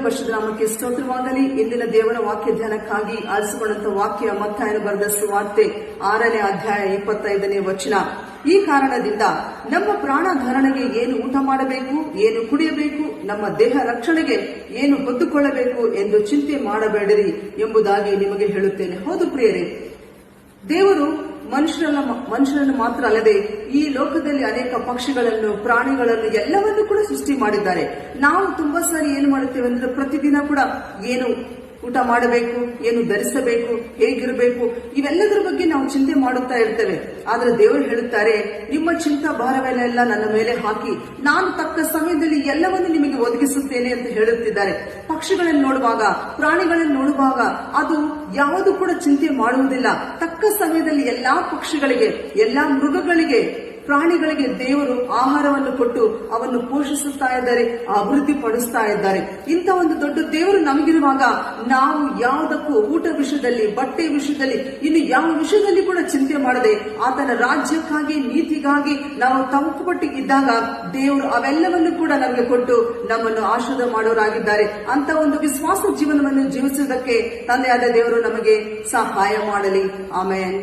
ಪರಿಶುದ್ಧ ನಾಮಕ್ಕೆ ಸ್ತೋತ್ರವಾಗಲಿ. ಇಂದಿನ ದೇವರ ವಾಕ್ಯ ಧ್ಯಾನಕ್ಕಾಗಿ ಆರಿಸಿಕೊಂಡಂತ ವಾಕ್ಯ ಮತ್ತಾಯನು ಬರೆದ ಸುವಾರ್ತೆ 6ನೇ ಅಧ್ಯಾಯ 25ನೇ ವಚನ. ಈ ಕಾರಣದಿಂದ ನಮ್ಮ ಪ್ರಾಣ ಧಾರಣೆಗೆ ಏನು ಊಟ ಮಾಡಬೇಕು, ಏನು ಕುಡಿಯಬೇಕು, ನಮ್ಮ ದೇಹ ರಕ್ಷಣೆಗೆ ಏನು ಹೊತ್ತುಕೊಳ್ಳಬೇಕು ಎಂದು ಚಿಂತೆ ಮಾಡಬೇಡಿರಿ ಎಂಬುದಾಗಿ ನಿಮಗೆ ಹೇಳುತ್ತೇನೆ. ಹೌದು ಪ್ರಿಯರೇ, ದೇವರು ಮನುಷ್ಯರನ್ನು ಮಾತ್ರ ಅಲ್ಲದೆ ಈ ಲೋಕದಲ್ಲಿ ಅನೇಕ ಪಕ್ಷಿಗಳನ್ನು, ಪ್ರಾಣಿಗಳನ್ನು ಎಲ್ಲವನ್ನೂ ಕೂಡ ಸೃಷ್ಟಿ ಮಾಡಿದ್ದಾರೆ. ನಾವು ತುಂಬಾ ಸಾರಿ ಏನು ಮಾಡುತ್ತೇವೆ ಅಂದ್ರೆ ಪ್ರತಿದಿನ ಕೂಡ ಏನು ಊಟ ಮಾಡಬೇಕು, ಏನು ಧರಿಸಬೇಕು, ಹೇಗಿರಬೇಕು, ಇವೆಲ್ಲದರ ಬಗ್ಗೆ ನಾವು ಚಿಂತೆ ಮಾಡುತ್ತಾ ಇರ್ತೇವೆ. ಆದ್ರೆ ದೇವರು ಹೇಳುತ್ತಾರೆ, ನಿಮ್ಮ ಚಿಂತಾ ಭಾರವೆಲ್ಲ ನನ್ನ ಮೇಲೆ ಹಾಕಿ ನಾನು ತಕ್ಕ ಸಮಯದಲ್ಲಿ ಎಲ್ಲವನ್ನು ನಿಮಗೆ ಒದಗಿಸುತ್ತೇನೆ ಅಂತ ಹೇಳುತ್ತಿದ್ದಾರೆ. ಪಕ್ಷಿಗಳನ್ನು ನೋಡುವಾಗ, ಪ್ರಾಣಿಗಳನ್ನು ನೋಡುವಾಗ ಅದು ಯಾವುದು ಕೂಡ ಚಿಂತೆ ಮಾಡುವುದಿಲ್ಲ. ತಕ್ಕ ಸಮಯದಲ್ಲಿ ಎಲ್ಲಾ ಪಕ್ಷಿಗಳಿಗೆ, ಎಲ್ಲಾ ಮೃಗಗಳಿಗೆ, ಪ್ರಾಣಿಗಳಿಗೆ ದೇವರು ಆಹಾರವನ್ನು ಕೊಟ್ಟು ಅವನ್ನು ಪೋಷಿಸುತ್ತಾ ಇದ್ದಾರೆ, ಅಭಿವೃದ್ಧಿ ಪಡಿಸ್ತಾ ಇದ್ದಾರೆ. ಇಂಥ ಒಂದು ದೊಡ್ಡ ದೇವರು ನಮಗಿರುವಾಗ ನಾವು ಯಾವುದಕ್ಕೂ ಊಟ ವಿಷಯದಲ್ಲಿ, ಬಟ್ಟೆ ವಿಷಯದಲ್ಲಿ, ಇನ್ನು ಯಾವ ವಿಷಯದಲ್ಲಿ ಕೂಡ ಚಿಂತೆ ಮಾಡದೆ ಆತನ ರಾಜ್ಯಕ್ಕಾಗಿ, ನೀತಿಗಾಗಿ ನಾವು ತಂಪುಪಟ್ಟು ಇದ್ದಾಗ ದೇವರು ಅವೆಲ್ಲವನ್ನು ಕೂಡ ನಮಗೆ ಕೊಟ್ಟು ನಮ್ಮನ್ನು ಆಶೀರ್ವಾದ ಮಾಡೋರಾಗಿದ್ದಾರೆ. ಅಂತ ಒಂದು ವಿಶ್ವಾಸ ಜೀವನವನ್ನು ಜೀವಿಸುವುದಕ್ಕೆ ತಂದೆಯಾದ ದೇವರು ನಮಗೆ ಸಹಾಯ ಮಾಡಲಿ. ಆಮೆನ್.